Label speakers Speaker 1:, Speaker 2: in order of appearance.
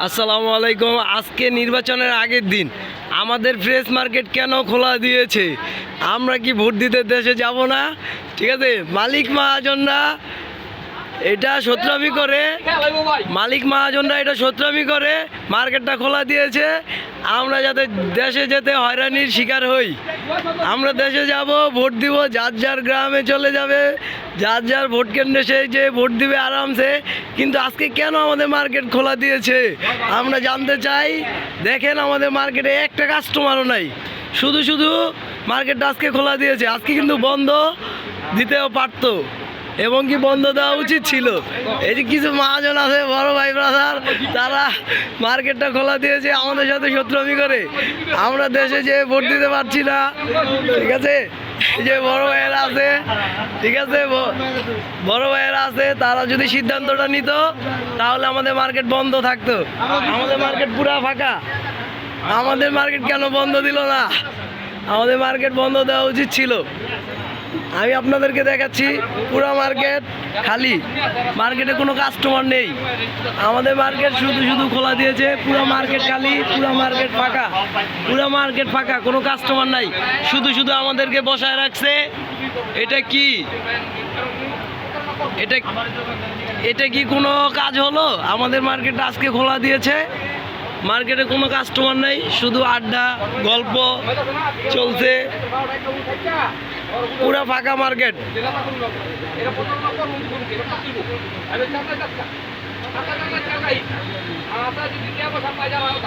Speaker 1: আসসালামু আলাইকুম। আজকে নির্বাচনের আগের দিন আমাদের ফ্রেশ মার্কেট কেন খোলা দিয়েছে? আমরা কি ভোট দিতে দেশে যাব না? ঠিক আছে, মালিক মহাজনরা এটা সত্রামি করে, মার্কেটটা খোলা দিয়েছে। আমরা যাতে দেশে যেতে হয়রানির শিকার হই, আমরা দেশে যাব, ভোট দিব, যার যার গ্রামে চলে যাবে, যার যার ভোট কেন্দ্রে সেই যে ভোট দিবে আরামসে। কিন্তু আজকে কেন আমাদের মার্কেট খোলা দিয়েছে আমরা জানতে চাই। দেখেন, আমাদের মার্কেটে একটা কাস্টমারও নাই, শুধু শুধু মার্কেটটা আজকে খোলা দিয়েছে। আজকে কিন্তু বন্ধ দিতেও পারতো, এবং কি বন্ধ দেওয়া উচিত ছিল। এই যে কিছু মহাজন আছে, বড় ভাই ব্রাদার, তারা মার্কেটটা খোলা দিয়েছে আমাদের সাথে শত্রুমি করে। আমরা দেশে যে ভোট দিতে পারছি না, ঠিক আছে। যে বড় ভাইয়েরা আছে, ঠিক আছে, বড় ভাইয়েরা আছে, তারা যদি সিদ্ধান্তটা নিত তাহলে আমাদের মার্কেট বন্ধ থাকতো। আমাদের মার্কেট পুরা ফাঁকা। আমাদের মার্কেট কেন বন্ধ দিল না? আমাদের মার্কেট বন্ধ দেওয়া উচিত ছিল। আমি আপনাদেরকে দেখাচ্ছি, পুরো মার্কেট খালি, মার্কেটে কোনো কাস্টমার নেই। আমাদের মার্কেট শুধু শুধু খোলা দিয়েছে, পুরো মার্কেট খালি, পুরো মার্কেট ফাঁকা, পুরো মার্কেট ফাঁকা, কোনো কাস্টমার নাই, শুধু শুধু আমাদেরকে বসায় রাখছে। এটা কি, এটা কি কোনো কাজ হলো? আমাদের মার্কেটটা আজকে খোলা দিয়েছে, মার্কেটে কোনো কাস্টমার নেই, শুধু আড্ডা গল্প চলছে, পুরা ফাঁকা মার্কেট।